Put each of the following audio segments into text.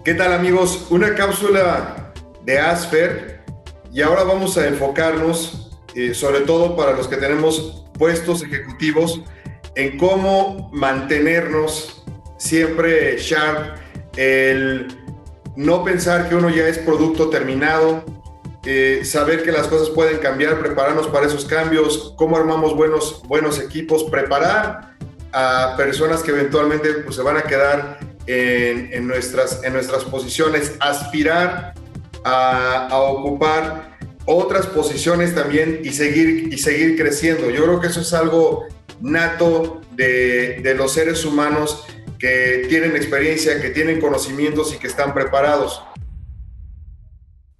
¿Qué tal, amigos? Una cápsula de Asfer y ahora vamos a enfocarnos, sobre todo para los que tenemos puestos ejecutivos, en cómo mantenernos siempre sharp, el no pensar que uno ya es producto terminado, saber que las cosas pueden cambiar, prepararnos para esos cambios, cómo armamos buenos equipos, preparar a personas que eventualmente pues, se van a quedar en nuestras posiciones, aspirar a ocupar otras posiciones también y seguir creciendo. Yo creo que eso es algo nato de los seres humanos que tienen experiencia, que tienen conocimientos y que están preparados.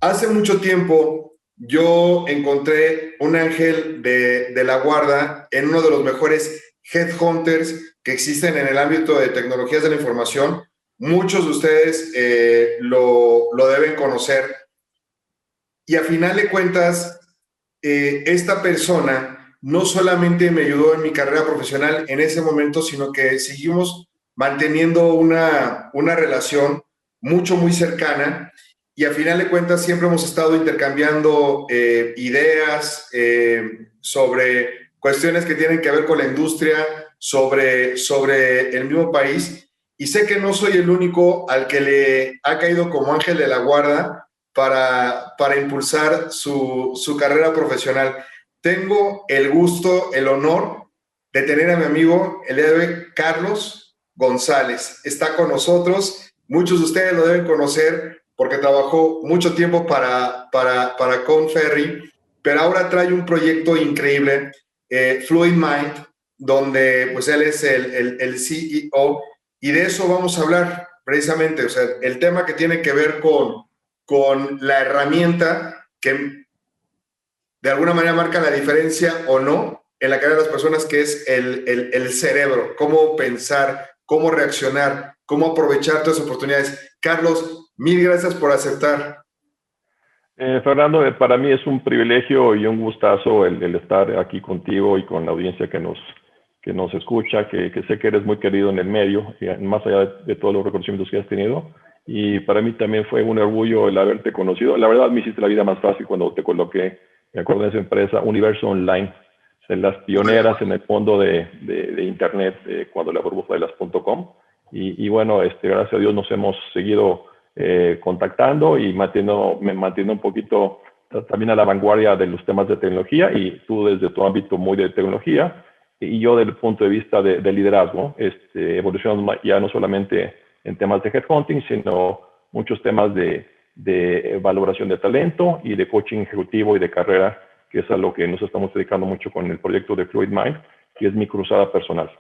Hace mucho tiempo yo encontré un ángel de la guarda en uno de los mejores headhunters que existen en el ámbito de tecnologías de la información. Muchos de ustedes lo deben conocer. Y a final de cuentas, esta persona no solamente me ayudó en mi carrera profesional en ese momento, sino que seguimos manteniendo una relación muy cercana y a final de cuentas siempre hemos estado intercambiando ideas sobre cuestiones que tienen que ver con la industria, sobre el mismo país. Y sé que no soy el único al que le ha caído como ángel de la guarda para impulsar su carrera profesional. Tengo el gusto, el honor de tener a mi amigo el día de hoy, Carlos González. Está con nosotros. Muchos de ustedes lo deben conocer porque trabajó mucho tiempo para Conferry, pero ahora trae un proyecto increíble, Fluid Mind, donde pues él es el CEO y de eso vamos a hablar precisamente, o sea, el tema que tiene que ver con la herramienta que de alguna manera marca la diferencia o no en la carrera de las personas, que es el cerebro, cómo pensar, cómo reaccionar, cómo aprovechar todas las oportunidades. Carlos, mil gracias por aceptar. Fernando, para mí es un privilegio y un gustazo el estar aquí contigo y con la audiencia que nos escucha, que sé que eres muy querido en el medio, más allá de todos los reconocimientos que has tenido. Y para mí también fue un orgullo el haberte conocido. La verdad, me hiciste la vida más fácil cuando te coloqué, me acuerdo de esa empresa, Universo Online, de las pioneras en el mundo de Internet, cuando la burbuja de las .com. Y bueno, gracias a Dios nos hemos seguido contactando y me mantiendo un poquito también a la vanguardia de los temas de tecnología, y tú desde tu ámbito muy de tecnología y yo desde el punto de vista de liderazgo, evolucionamos ya no solamente en temas de headhunting, sino muchos temas de valoración de talento y de coaching ejecutivo y de carrera, que es a lo que nos estamos dedicando mucho con el proyecto de Fluid Mind, que es mi cruzada personal.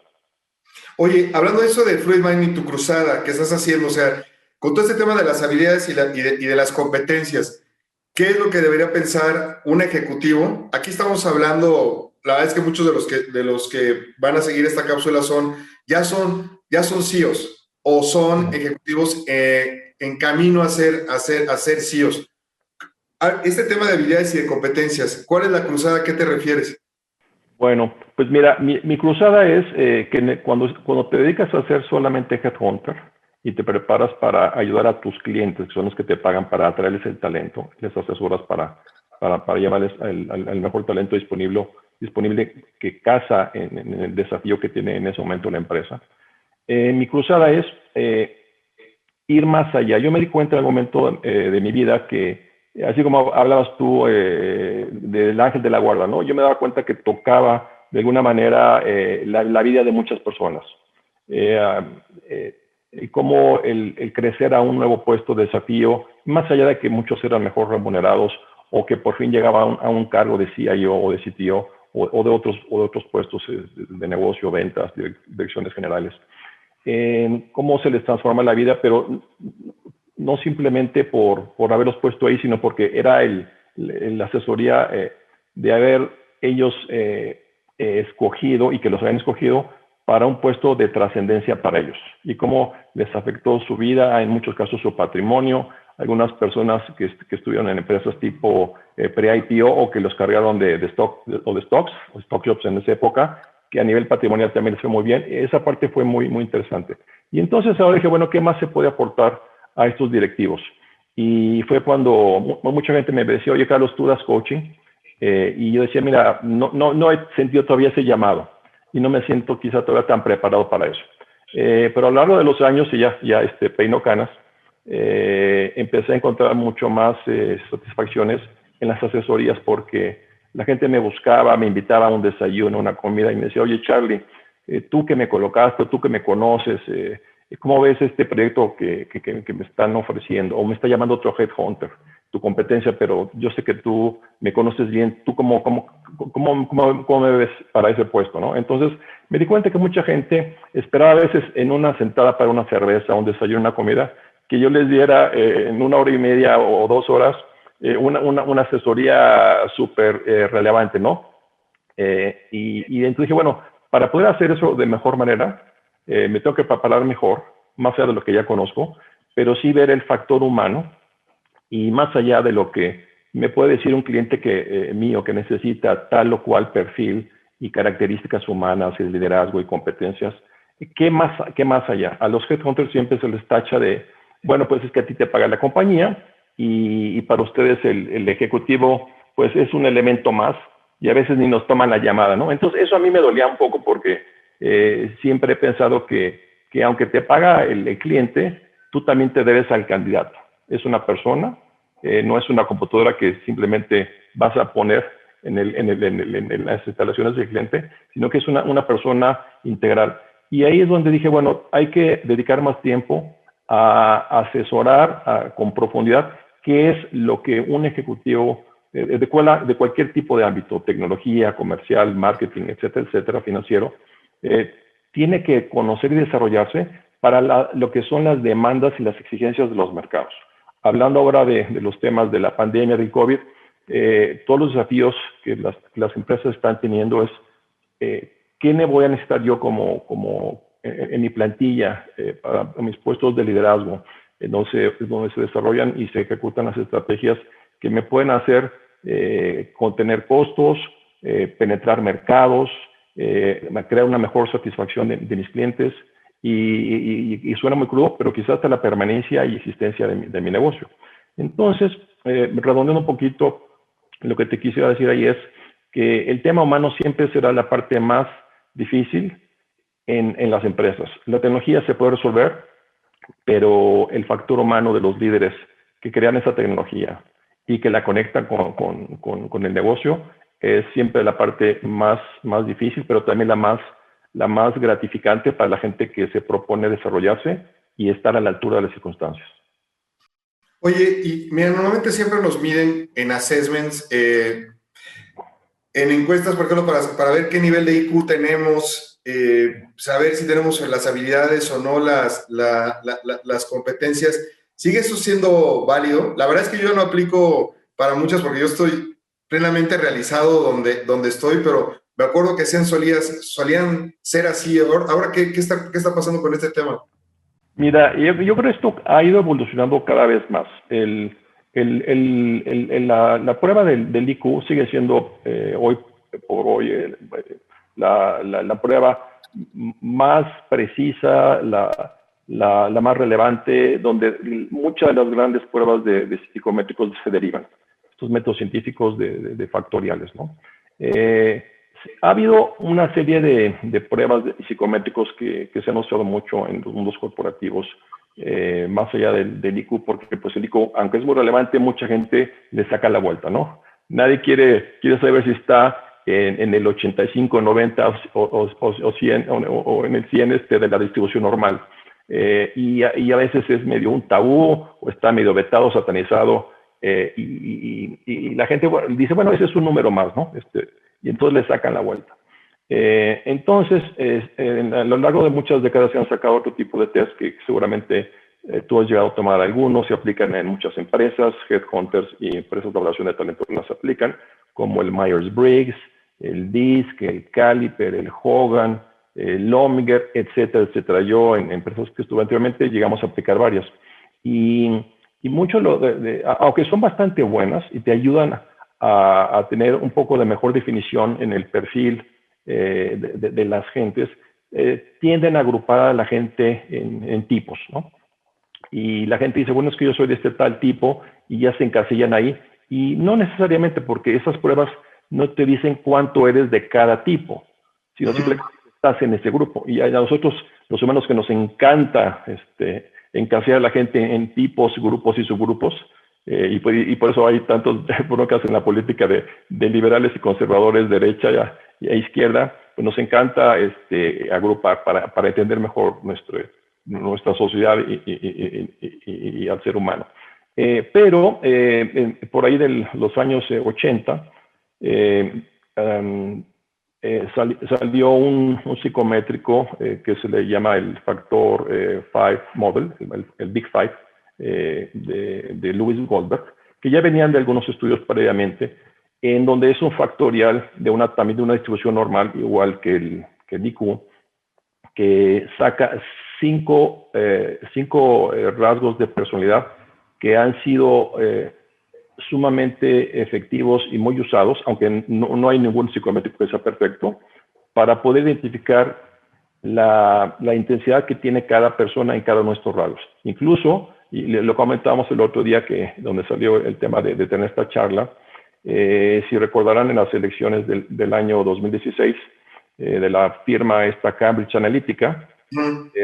Oye, hablando de eso de Fluid Mind y tu cruzada, ¿qué estás haciendo? O sea, con todo este tema de las habilidades y de las competencias, ¿qué es lo que debería pensar un ejecutivo? Aquí estamos hablando, la verdad es que muchos de los que van a seguir esta cápsula ya son CEOs o son ejecutivos en camino a ser CEOs. Este tema de habilidades y de competencias, ¿cuál es la cruzada? ¿A qué te refieres? Bueno, pues mira, mi cruzada es que cuando te dedicas a ser solamente headhunter y te preparas para ayudar a tus clientes, que son los que te pagan para atraerles el talento, les asesoras para llevarles al mejor talento disponible que casa en el desafío que tiene en ese momento la empresa. Mi cruzada es ir más allá. Yo me di cuenta en algún momento de mi vida que, así como hablabas tú del ángel de la guarda, ¿no? Yo me daba cuenta que tocaba de alguna manera la vida de muchas personas. Cómo el crecer a un nuevo puesto de desafío, más allá de que muchos eran mejor remunerados o que por fin llegaban a un cargo de CIO o de CTO o de otros puestos de negocio, ventas, direcciones generales. Cómo se les transforma la vida, pero no simplemente por haberlos puesto ahí, sino porque era la asesoría de haber ellos escogido y que los habían escogido para un puesto de trascendencia para ellos, y cómo les afectó su vida, en muchos casos su patrimonio. Algunas personas que estuvieron en empresas tipo pre-IPO o que los cargaron de stock o de stocks o stock jobs en esa época, que a nivel patrimonial también les fue muy bien. Esa parte fue muy interesante. Y entonces ahora dije, bueno, ¿qué más se puede aportar a estos directivos. Y fue cuando mucha gente me decía, oye, Carlos, tú das coaching. Y yo decía, mira, no he sentido todavía ese llamado y no me siento quizá todavía tan preparado para eso. Pero a lo largo de los años, y ya peino canas, empecé a encontrar mucho más satisfacciones en las asesorías porque la gente me buscaba, me invitaba a un desayuno, una comida y me decía, oye, Charlie, tú que me colocaste, tú que me conoces, ¿cómo ves este proyecto que me están ofreciendo? O me está llamando otro headhunter, tu competencia, pero yo sé que tú me conoces bien, ¿tú cómo me ves para ese puesto, ¿no? Entonces me di cuenta que mucha gente esperaba a veces en una sentada para una cerveza, un desayuno, una comida, que yo les diera en 1 hora y media o 2 horas una asesoría súper relevante, ¿no? Y entonces dije, bueno, para poder hacer eso de mejor manera, me tengo que preparar mejor, más allá de lo que ya conozco, pero sí ver el factor humano y más allá de lo que me puede decir un cliente mío que necesita tal o cual perfil y características humanas y liderazgo y competencias, ¿qué más allá? A los headhunters siempre se les tacha de, bueno, pues es que a ti te paga la compañía y para ustedes el ejecutivo pues es un elemento más y a veces ni nos toman la llamada, ¿no? Entonces eso a mí me dolía un poco porque siempre he pensado que aunque te paga el cliente, tú también te debes al candidato. Es una persona, no es una computadora que simplemente vas a poner en las instalaciones del cliente, sino que es una persona integral. Y ahí es donde dije, bueno, hay que dedicar más tiempo a asesorar con profundidad qué es lo que un ejecutivo de cualquier tipo de ámbito, tecnología, comercial, marketing, etcétera, financiero, tiene que conocer y desarrollarse para lo que son las demandas y las exigencias de los mercados. Hablando ahora de los temas de la pandemia del COVID, todos los desafíos que las empresas están teniendo es ¿qué me voy a necesitar yo en mi plantilla para mis puestos de liderazgo, donde se desarrollan y se ejecutan las estrategias que me pueden hacer contener costos, penetrar mercados, crear una mejor satisfacción de mis clientes y suena muy crudo, pero quizás hasta la permanencia y existencia de mi negocio. Entonces, redondeando un poquito, lo que te quisiera decir ahí es que el tema humano siempre será la parte más difícil en las empresas. La tecnología se puede resolver, pero el factor humano de los líderes que crean esa tecnología y que la conectan con el negocio es siempre la parte más difícil, pero también la más gratificante para la gente que se propone desarrollarse y estar a la altura de las circunstancias. Oye, y mira, normalmente siempre nos miden en assessments, en encuestas, por ejemplo, para ver qué nivel de IQ tenemos, saber si tenemos las habilidades o no las competencias. ¿Sigue eso siendo válido? La verdad es que yo no aplico para muchas porque yo estoy plenamente realizado donde estoy, pero me acuerdo que solían ser así. Ahora ¿qué está pasando con este tema? Mira, yo creo que esto ha ido evolucionando cada vez más. La prueba del IQ sigue siendo hoy por hoy la prueba más precisa, la más relevante, donde muchas de las grandes pruebas de psicométricos se derivan, estos métodos científicos de factoriales, ¿no? Ha habido una serie de pruebas psicométricos que se han usado mucho en los mundos corporativos, más allá del IQ, porque pues el IQ, aunque es muy relevante, mucha gente le saca la vuelta, ¿no? Nadie quiere saber si está en el 85, 90 o 100 o en el 100 de la distribución normal. Y a veces es medio un tabú o está medio vetado, satanizado, y la gente dice, bueno, ese es un número más, ¿no? Y entonces le sacan la vuelta. Entonces, a lo largo de muchas décadas se han sacado otro tipo de test que seguramente tú has llegado a tomar algunos, se aplican en muchas empresas, headhunters y empresas de evaluación de talento las aplican, como el Myers-Briggs, el DISC, el Caliper, el Hogan, el Lominger, etcétera. Yo en empresas que estuve anteriormente llegamos a aplicar varias. Y mucho aunque son bastante buenas y te ayudan a tener un poco de mejor definición en el perfil de las gentes, tienden a agrupar a la gente en tipos, ¿no? y la gente dice, bueno, es que yo soy de este tal tipo, y ya se encasillan ahí, y no necesariamente, porque esas pruebas no te dicen cuánto eres de cada tipo, sino simplemente estás en ese grupo. Y a nosotros, los humanos, que nos encanta encasillar a la gente en tipos, grupos y subgrupos, y por eso hay tantos broncas en la política de liberales y conservadores, derecha y a izquierda. Pues nos encanta agrupar para entender mejor nuestra sociedad y al ser humano. Pero por ahí de los años 80, salió un psicométrico que se le llama el factor 5 model, el Big Five, de Lewis Goldberg, que ya venían de algunos estudios previamente, en donde es un factorial también de una distribución normal, igual que el IQ, que saca cinco rasgos de personalidad que han sido sumamente efectivos y muy usados, aunque no hay ningún psicométrico que sea perfecto, para poder identificar la intensidad que tiene cada persona en cada uno de estos rasgos. Incluso, y lo comentábamos el otro día, donde salió el tema de tener esta charla, si recordarán en las elecciones del año 2016, de la firma Cambridge Analytica,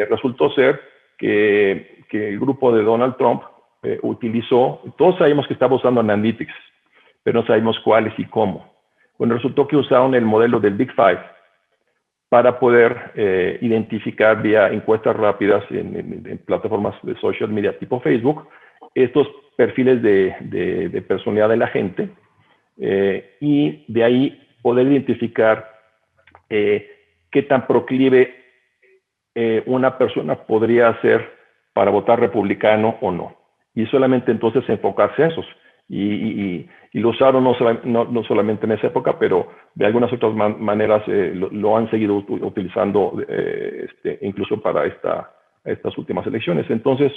resultó ser que el grupo de Donald Trump utilizó, todos sabemos que estaba usando Analytics, pero no sabemos cuáles y cómo. Bueno, resultó que usaron el modelo del Big Five para poder identificar vía encuestas rápidas en plataformas de social media tipo Facebook estos perfiles de personalidad de la gente, y de ahí poder identificar qué tan proclive una persona podría ser para votar republicano o no. Y solamente entonces enfocarse a esos. Y lo usaron no solamente en esa época, pero de algunas otras maneras lo han seguido utilizando incluso para estas últimas elecciones. Entonces,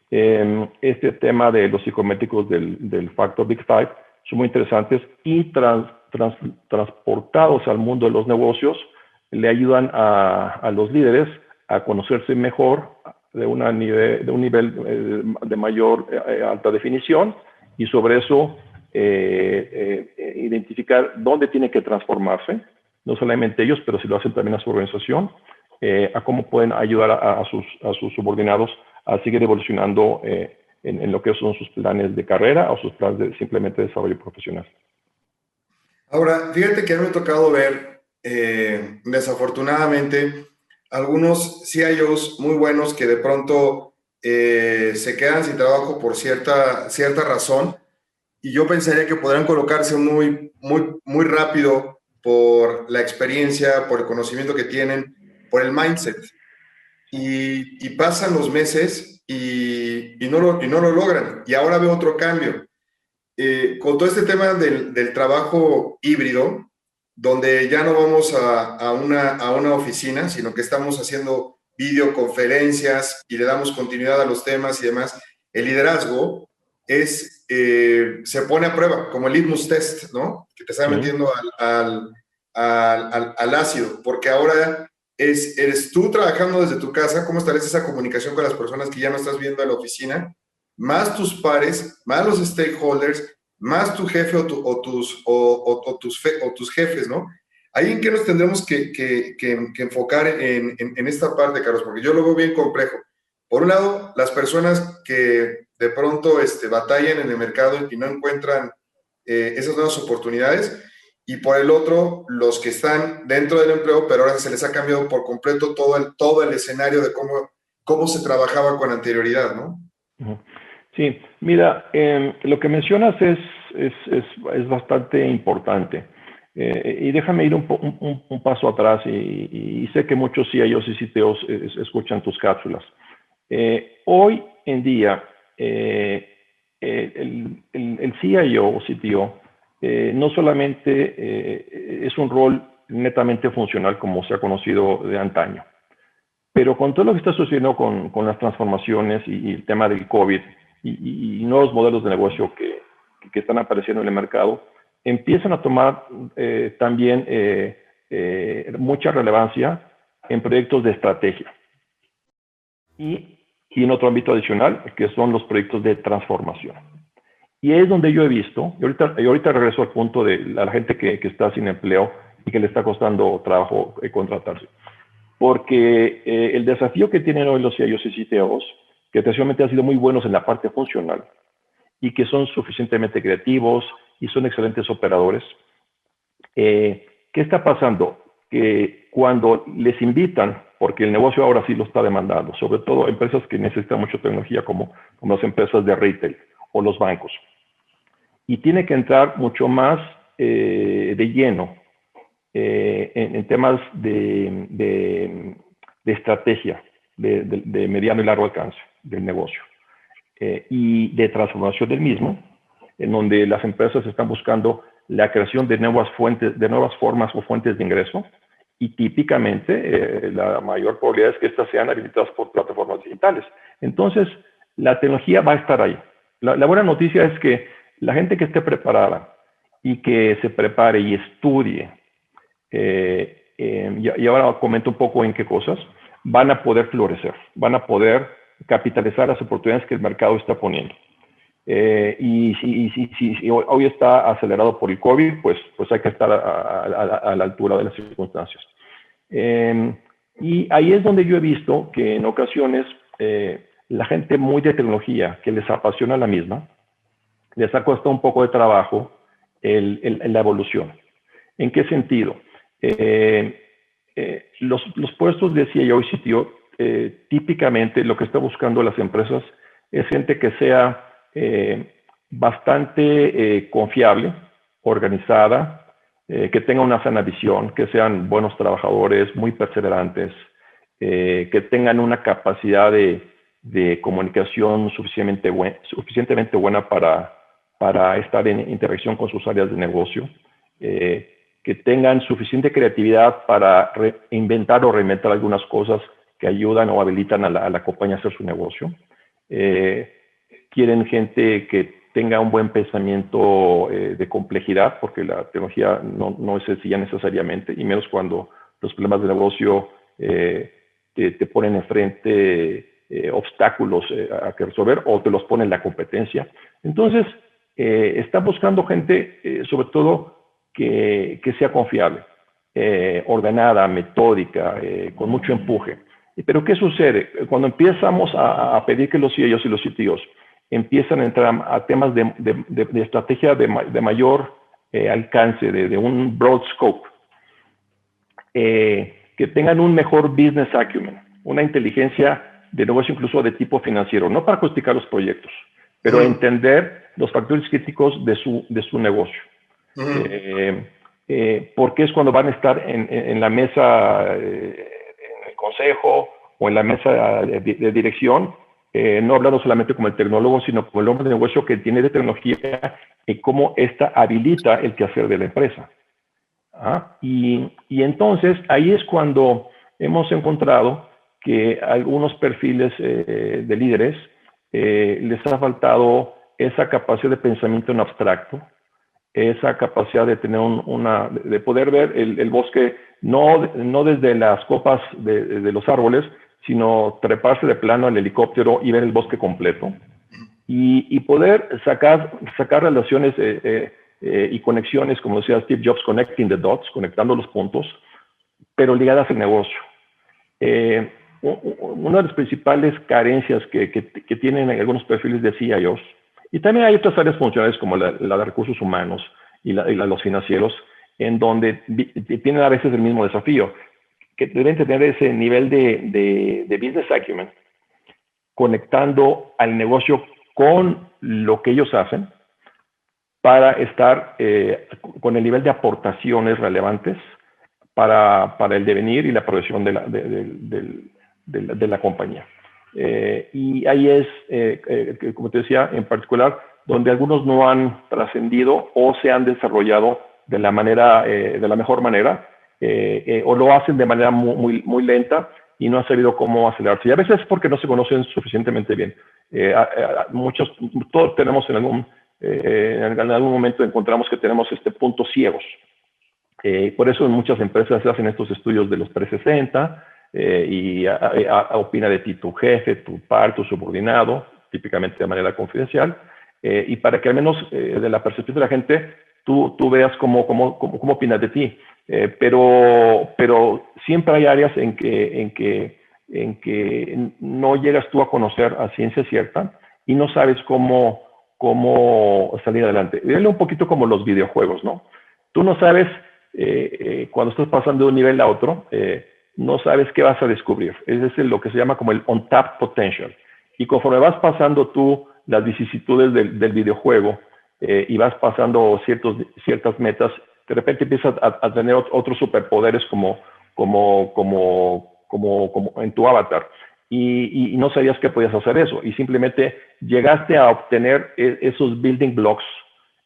este tema de los psicométricos del Factor Big Five son muy interesantes, y transportados al mundo de los negocios, le ayudan a los líderes a conocerse mejor de un nivel de mayor alta definición, y sobre eso identificar dónde tienen que transformarse, no solamente ellos, pero si lo hacen también a su organización, a cómo pueden ayudar a sus subordinados a seguir evolucionando en lo que son sus planes de carrera o sus planes de simplemente desarrollo profesional. Ahora, fíjate que a mí me ha tocado ver, desafortunadamente, algunos CIOs muy buenos que de pronto se quedan sin trabajo por cierta razón, y yo pensaría que podrán colocarse muy rápido por la experiencia, por el conocimiento que tienen, por el mindset. Y pasan los meses y no lo logran. Y ahora veo otro cambio. Con todo este tema del trabajo híbrido, donde ya no vamos a una oficina, sino que estamos haciendo videoconferencias y le damos continuidad a los temas y demás, el liderazgo se pone a prueba, como el litmus test, ¿no? Que te está metiendo al ácido, porque ahora eres tú trabajando desde tu casa, cómo estableces esa comunicación con las personas que ya no estás viendo en la oficina, más tus pares, más los stakeholders, más tu jefe o tus jefes, ¿no? Ahí en qué nos tendremos que enfocar en esta parte, Carlos, porque yo lo veo bien complejo. Por un lado, las personas que de pronto batallan en el mercado y no encuentran esas nuevas oportunidades, y por el otro, los que están dentro del empleo, pero ahora se les ha cambiado por completo todo el escenario de cómo se trabajaba con anterioridad, ¿no? Sí, mira, lo que mencionas es bastante importante. Y déjame ir un paso atrás, y sé que muchos CIOs y CTOs escuchan tus cápsulas. Hoy en día, el CIO o CTO no solamente es un rol netamente funcional como se ha conocido de antaño, pero con todo lo que está sucediendo con las transformaciones y el tema del COVID y nuevos modelos de negocio que están apareciendo en el mercado, empiezan a tomar también mucha relevancia en proyectos de estrategia. Y y en otro ámbito adicional, que son los proyectos de transformación. Y es donde yo he visto, y ahorita regreso al punto de la gente que está sin empleo y que le está costando trabajo contratarse. Porque el desafío que tienen hoy los CIOs y CTOs, que tradicionalmente han sido muy buenos en la parte funcional y que son suficientemente creativos y son excelentes operadores, ¿qué está pasando? Que cuando les invitan, porque el negocio ahora sí lo está demandando, sobre todo empresas que necesitan mucha tecnología como las empresas de retail o los bancos, y tiene que entrar mucho más de lleno en temas de estrategia, de mediano y largo alcance del negocio y de transformación del mismo, en donde las empresas están buscando la creación de nuevas fuentes, de nuevas formas o fuentes de ingreso, y típicamente la mayor probabilidad es que estas sean habilitadas por plataformas digitales. Entonces, la tecnología va a estar ahí. La buena noticia es que la gente que esté preparada y que se prepare y estudie, y ahora comento un poco en qué cosas, van a poder florecer, van a poder capitalizar las oportunidades que el mercado está poniendo. Y si hoy está acelerado por el COVID, pues hay que estar a la altura de las circunstancias. Y ahí es donde yo he visto que en ocasiones la gente muy de tecnología, que les apasiona la misma, les ha costado un poco de trabajo la evolución. ¿En qué sentido? Los puestos de CIO y CTO, típicamente lo que está buscando las empresas es gente que sea bastante confiable, organizada, que tenga una sana visión, que sean buenos trabajadores, muy perseverantes, que tengan una capacidad de comunicación suficientemente buena para estar en interacción con sus áreas de negocio, que tengan suficiente creatividad para inventar o reinventar algunas cosas que ayudan o habilitan a la compañía a hacer su negocio. Quieren gente que tenga un buen pensamiento de complejidad, porque la tecnología no es sencilla necesariamente, y menos cuando los problemas de negocio te ponen enfrente obstáculos a que resolver o te los pone en la competencia. Entonces, está buscando gente, sobre todo, que sea confiable, ordenada, metódica, con mucho empuje. Pero ¿qué sucede? Cuando empezamos a pedir que los CIOs y los CTOs empiezan a entrar a temas de estrategia de mayor alcance, de un broad scope, que tengan un mejor business acumen, una inteligencia de negocio incluso de tipo financiero, no para justificar los proyectos, pero entender los factores críticos de su negocio. Porque es cuando van a estar en la mesa, en el consejo o en la mesa de dirección, no hablando solamente como el tecnólogo, sino como el hombre de negocio que tiene de tecnología y cómo ésta habilita el quehacer de la empresa. Y entonces ahí es cuando hemos encontrado que algunos perfiles de líderes les ha faltado esa capacidad de pensamiento en abstracto, esa capacidad de tener de poder ver el bosque no desde las copas de los árboles, sino treparse de plano al helicóptero y ver el bosque completo, y poder sacar relaciones y conexiones, como decía Steve Jobs, connecting the dots, conectando los puntos, pero ligadas al negocio. Una de las principales carencias que tienen algunos perfiles de CIOs, y también hay otras áreas funcionales como la de recursos humanos y los financieros, en donde tienen a veces el mismo desafío, que deben tener ese nivel de business acumen, conectando al negocio con lo que ellos hacen, para estar con el nivel de aportaciones relevantes para el devenir y la progresión de la compañía. Y ahí es, como te decía, en particular, donde algunos no han trascendido o se han desarrollado de la mejor manera, o lo hacen de manera muy lenta y no han sabido cómo acelerarse. Y a veces es porque no se conocen suficientemente bien. Todos tenemos en algún momento encontramos que tenemos puntos ciegos. Por eso en muchas empresas se hacen estos estudios de los 360, opina de ti tu jefe, tu par, tu subordinado, típicamente de manera confidencial, y para que al menos de la percepción de la gente tú veas cómo opinas de ti. Pero siempre hay áreas en que no llegas tú a conocer a ciencia cierta y no sabes cómo salir adelante. Dile un poquito como los videojuegos, ¿no? Tú no sabes, cuando estás pasando de un nivel a otro, no sabes qué vas a descubrir. Es decir, lo que se llama como el untapped potential. Y conforme vas pasando tú las vicisitudes del videojuego y vas pasando ciertas metas, de repente empiezas a tener otros superpoderes como en tu avatar. Y no sabías que podías hacer eso. Y simplemente llegaste a obtener esos building blocks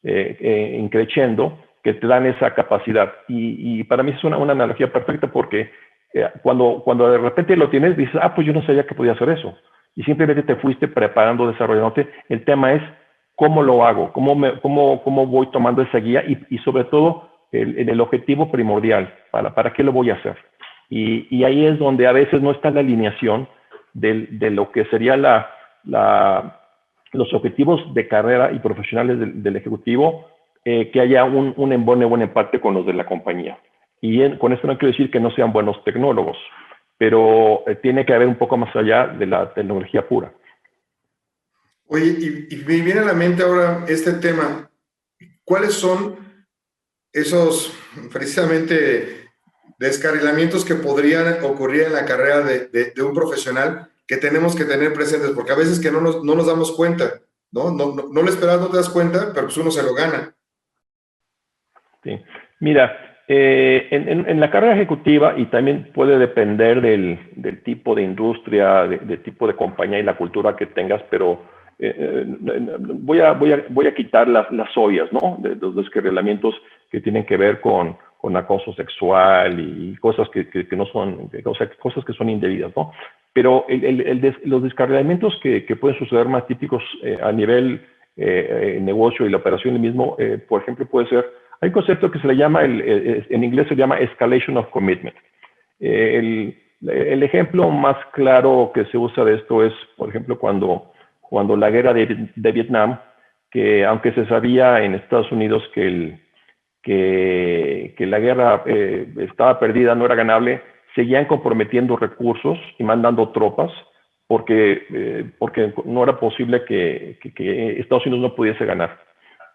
creciendo que te dan esa capacidad. Y para mí es una analogía perfecta porque cuando de repente lo tienes, dices, pues yo no sabía que podía hacer eso. Y simplemente te fuiste preparando, desarrollándote. El tema es cómo lo hago, cómo voy tomando esa guía y sobre todo el objetivo primordial, para qué lo voy a hacer. Y ahí es donde a veces no está la alineación de lo que sería los objetivos de carrera y profesionales del ejecutivo, que haya un embone buen empate con los de la compañía. Y con esto no quiero decir que no sean buenos tecnólogos, pero tiene que haber un poco más allá de la tecnología pura. Oye, y me viene a la mente ahora este tema. ¿Cuáles son esos precisamente descarrilamientos que podrían ocurrir en la carrera de un profesional que tenemos que tener presentes? Porque a veces que no nos damos cuenta, ¿no? No lo esperas, no te das cuenta, pero pues uno se lo gana. Sí. Mira, en la carrera ejecutiva, y también puede depender del tipo de industria, de tipo de compañía y la cultura que tengas, pero voy a quitar las obvias, ¿no? De los descarrilamientos que tienen que ver con acoso sexual y cosas que no son, o sea, cosas que son indebidas, ¿no? Pero los descarrilamientos que pueden suceder más típicos a nivel negocio y la operación del mismo, por ejemplo, puede ser, hay un concepto que se le llama, en inglés se llama escalation of commitment. El ejemplo más claro que se usa de esto es, por ejemplo, cuando la guerra de Vietnam, que aunque se sabía en Estados Unidos que la guerra estaba perdida, no era ganable, seguían comprometiendo recursos y mandando tropas porque no era posible que Estados Unidos no pudiese ganar.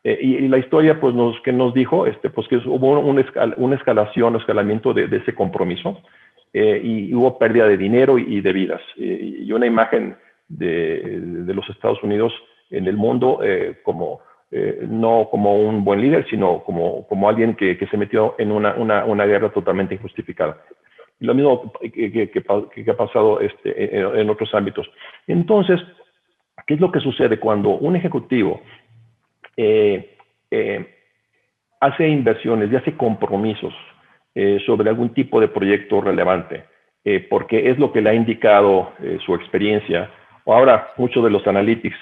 Y la historia pues nos dijo pues que hubo una escalamiento de ese compromiso, y hubo pérdida de dinero y de vidas. Y una imagen de los Estados Unidos en el mundo no como un buen líder, sino como alguien que se metió en una guerra totalmente injustificada. Lo mismo que ha pasado en otros ámbitos. Entonces, ¿qué es lo que sucede cuando un ejecutivo hace inversiones y hace compromisos sobre algún tipo de proyecto relevante, porque es lo que le ha indicado su experiencia? O ahora, muchos de los analytics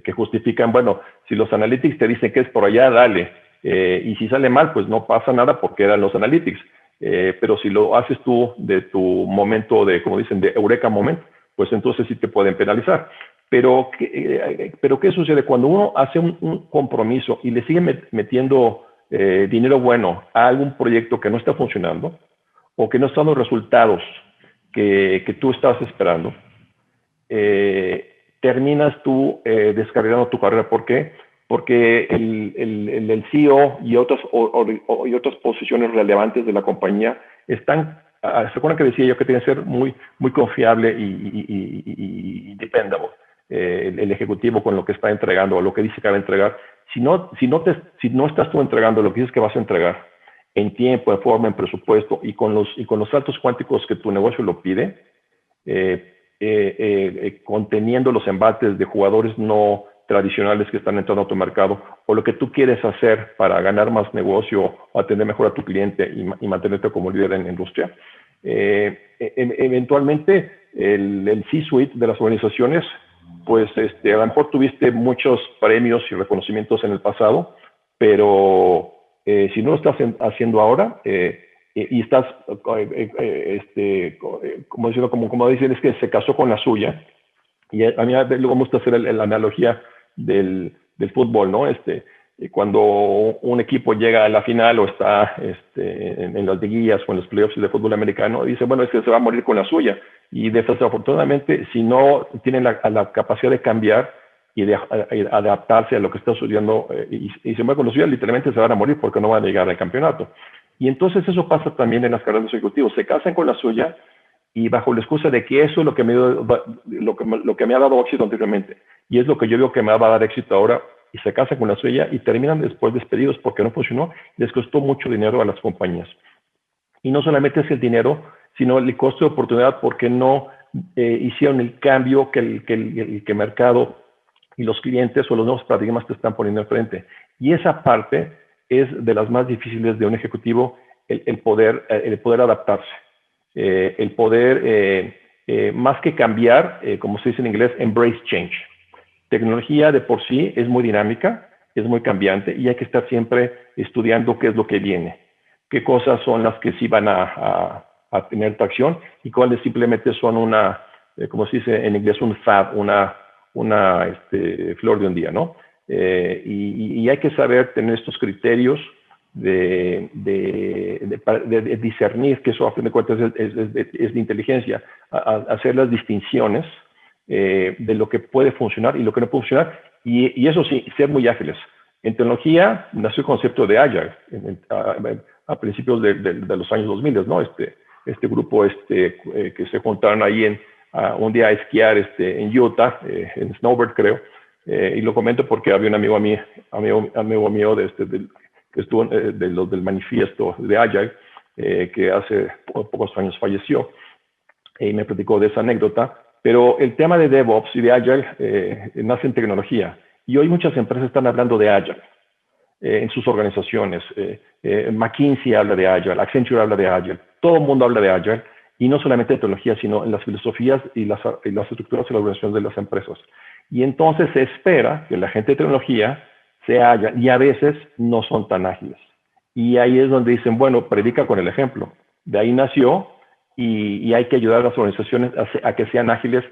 que justifican, bueno, si los analytics te dicen que es por allá, dale, y si sale mal, pues no pasa nada porque eran los analytics, pero si lo haces tú de tu momento como dicen, de eureka moment, pues entonces sí te pueden penalizar. Pero ¿qué sucede? Cuando uno hace un compromiso y le sigue metiendo dinero bueno a algún proyecto que no está funcionando o que no están los resultados que tú estabas esperando, terminas tú descargando tu carrera. ¿Por qué? Porque el CEO y otras posiciones relevantes de la compañía están, ¿se acuerdan que decía yo que tiene que ser muy, muy confiable y dependable? El ejecutivo con lo que está entregando o lo que dice que va a entregar. Si no estás tú entregando lo que dices que vas a entregar en tiempo, en forma, en presupuesto y con los saltos cuánticos que tu negocio lo pide, conteniendo los embates de jugadores no tradicionales que están entrando a tu mercado, o lo que tú quieres hacer para ganar más negocio o atender mejor a tu cliente y mantenerte como líder en la industria, eventualmente el C-suite de las organizaciones, pues a lo mejor tuviste muchos premios y reconocimientos en el pasado, pero si no lo estás haciendo ahora, y estás, como dicen, es que se casó con la suya. Y a mí luego me gusta hacer la analogía del fútbol, ¿no? Cuando un equipo llega a la final o está en las liguillas o en los playoffs de fútbol americano, dice, bueno, es que se va a morir con la suya. Y desafortunadamente, si no tienen la capacidad de cambiar y de adaptarse a lo que está sucediendo, y se muere con la suya, literalmente se van a morir porque no van a llegar al campeonato. Y entonces eso pasa también en las carreras de ejecutivos. Se casan con la suya y bajo la excusa de que eso es lo que me ha dado éxito anteriormente y es lo que yo veo que me va a dar éxito ahora, y se casan con la suya y terminan después despedidos porque no funcionó, les costó mucho dinero a las compañías. Y no solamente es el dinero, sino el costo de oportunidad porque no hicieron el cambio que el mercado y los clientes o los nuevos paradigmas te están poniendo enfrente. Y esa parte es de las más difíciles de un ejecutivo, el poder adaptarse. El poder, más que cambiar, como se dice en inglés, embrace change. Tecnología de por sí es muy dinámica, es muy cambiante y hay que estar siempre estudiando qué es lo que viene, qué cosas son las que sí van a tener tracción y cuáles simplemente son como se dice en inglés, un fad, una flor de un día, ¿no? Y hay que saber tener estos criterios de discernir, que eso a fin de cuentas es de inteligencia, hacer las distinciones de lo que puede funcionar y lo que no puede funcionar, y eso sí, ser muy ágiles. En tecnología nació el concepto de Agile a principios de los años 2000, ¿no? Este grupo que se juntaron ahí un día a esquiar en Utah, en Snowbird creo, y lo comento porque había un amigo mío que estuvo del manifiesto de Agile, que hace pocos años falleció, y me platicó de esa anécdota. Pero el tema de DevOps y de Agile nace en tecnología. Y hoy muchas empresas están hablando de Agile en sus organizaciones. McKinsey habla de Agile, Accenture habla de Agile. Todo el mundo habla de Agile. Y no solamente en tecnología, sino en las filosofías y las estructuras y las organizaciones de las empresas. Y entonces se espera que la gente de tecnología sea Agile. Y a veces no son tan ágiles. Y ahí es donde dicen, bueno, predica con el ejemplo. De ahí nació. Y hay que ayudar a las organizaciones a que sean ágiles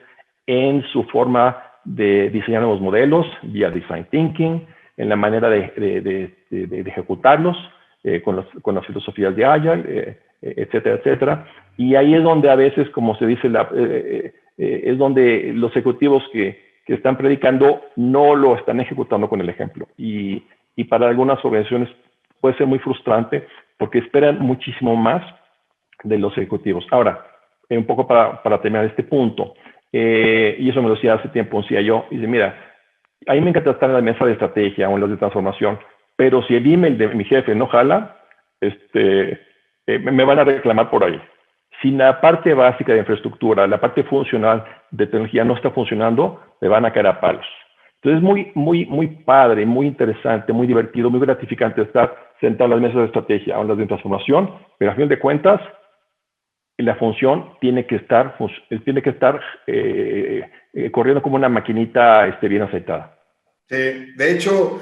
en su forma de diseñar nuevos modelos, vía design thinking, en la manera de ejecutarlos, con las filosofías de Agile, etcétera, etcétera. Y ahí es donde a veces, como se dice, es donde los ejecutivos que están predicando no lo están ejecutando con el ejemplo. Y para algunas organizaciones puede ser muy frustrante porque esperan muchísimo más de los ejecutivos. Ahora, un poco para terminar este punto, y eso me lo decía hace tiempo un CIO, y dice, mira, a mí me encanta estar en la mesa de estrategia o en las de transformación, pero si el email de mi jefe no jala, me van a reclamar por ahí. Si la parte básica de infraestructura, la parte funcional de tecnología no está funcionando, me van a caer a palos. Entonces es muy padre, muy interesante, muy divertido, muy gratificante estar sentado en las mesas de estrategia o en las de transformación, pero a fin de cuentas, la función tiene que estar corriendo como una maquinita bien aceitada. De hecho,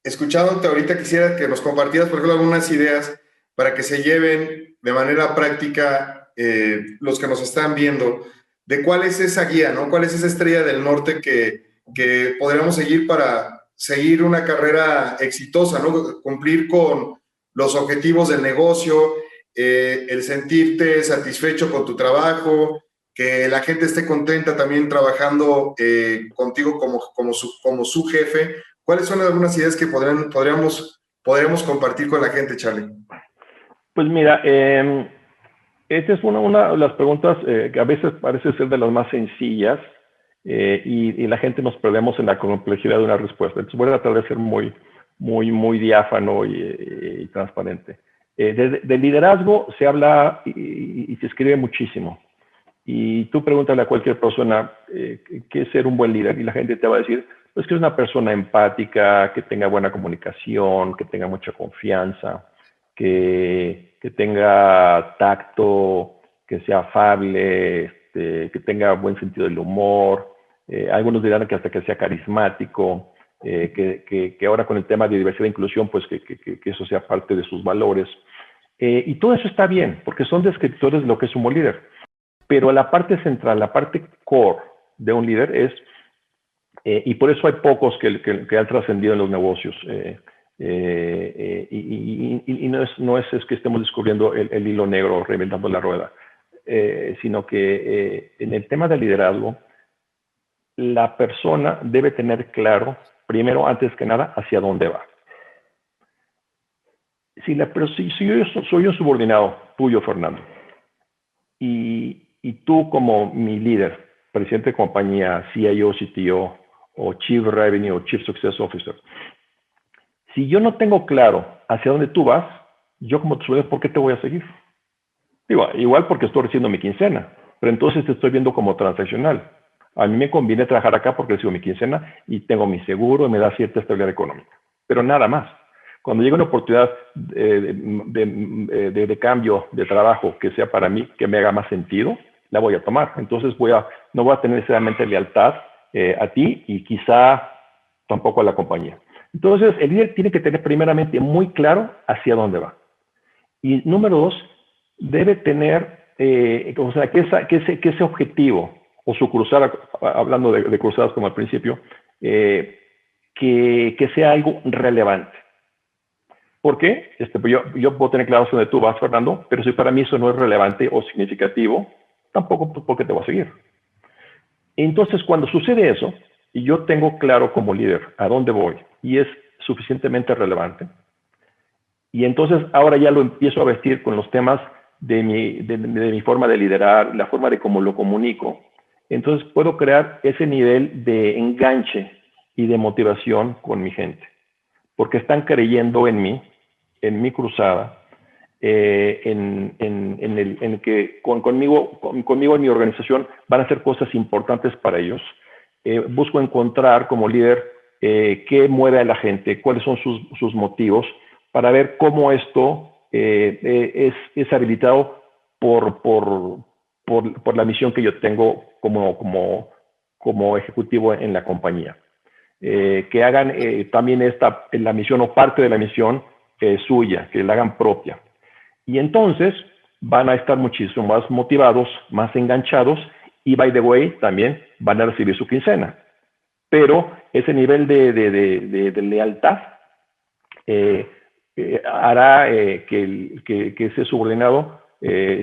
escuchándote ahorita, quisiera que nos compartieras, por ejemplo, algunas ideas para que se lleven de manera práctica los que nos están viendo, de cuál es esa guía, ¿no? ¿Cuál es esa estrella del norte que podríamos seguir para seguir una carrera exitosa, ¿no? Cumplir con los objetivos del negocio, el sentirte satisfecho con tu trabajo, que la gente esté contenta también trabajando contigo como su jefe. ¿Cuáles son algunas ideas que podríamos compartir con la gente, Charlie? Pues mira, esta es una de las preguntas que a veces parece ser de las más sencillas y la gente nos perdemos en la complejidad de una respuesta. Entonces voy a tratar de ser muy diáfano y transparente. De liderazgo se habla y se escribe muchísimo. Y tú pregúntale a cualquier persona qué es ser un buen líder y la gente te va a decir, pues que es una persona empática, que tenga buena comunicación, que tenga mucha confianza, que tenga tacto, que sea afable, que tenga buen sentido del humor. Algunos dirán que hasta que sea carismático, que ahora con el tema de diversidad e inclusión, pues que eso sea parte de sus valores. Y todo eso está bien, porque son descriptores de lo que es un líder. Pero la parte central, la parte core de un líder es, y por eso hay pocos que han trascendido en los negocios, y no es que estemos descubriendo el hilo negro, reinventando la rueda, sino que en el tema del liderazgo, la persona debe tener claro, primero, antes que nada, hacia dónde va. Si yo soy un subordinado tuyo, Fernando, y tú como mi líder, presidente de compañía, CIO, CTO, o Chief Revenue o Chief Success Officer, si yo no tengo claro hacia dónde tú vas, yo como subordinado, ¿por qué te voy a seguir? Digo, igual porque estoy recibiendo mi quincena, pero entonces te estoy viendo como transaccional. A mí me conviene trabajar acá porque recibo mi quincena y tengo mi seguro y me da cierta estabilidad económica, pero nada más. Cuando llega una oportunidad de cambio de trabajo que sea para mí, que me haga más sentido, la voy a tomar. Entonces no voy a tener necesariamente lealtad a ti y quizá tampoco a la compañía. Entonces, el líder tiene que tener primeramente muy claro hacia dónde va. Y número dos, debe tener, o sea, que ese objetivo, o su cruzada, hablando de cruzadas como al principio, que sea algo relevante. ¿Por qué? Pues yo puedo tener claro dónde tú vas, Fernando, pero si para mí eso no es relevante o significativo, tampoco porque te voy a seguir. Entonces, cuando sucede eso, y yo tengo claro como líder a dónde voy, y es suficientemente relevante, y entonces ahora ya lo empiezo a vestir con los temas de mi forma de liderar, la forma de cómo lo comunico, entonces puedo crear ese nivel de enganche y de motivación con mi gente, porque están creyendo en mí, en mi cruzada, en que conmigo en mi organización van a hacer cosas importantes para ellos. Busco encontrar como líder qué mueve a la gente, cuáles son sus motivos, para ver cómo esto es habilitado por la misión que yo tengo como ejecutivo en la compañía. Que hagan también la misión o parte de la misión suya, que la hagan propia. Y entonces van a estar muchísimo más motivados, más enganchados y, by the way, también van a recibir su quincena. Pero ese nivel de lealtad hará que ese subordinado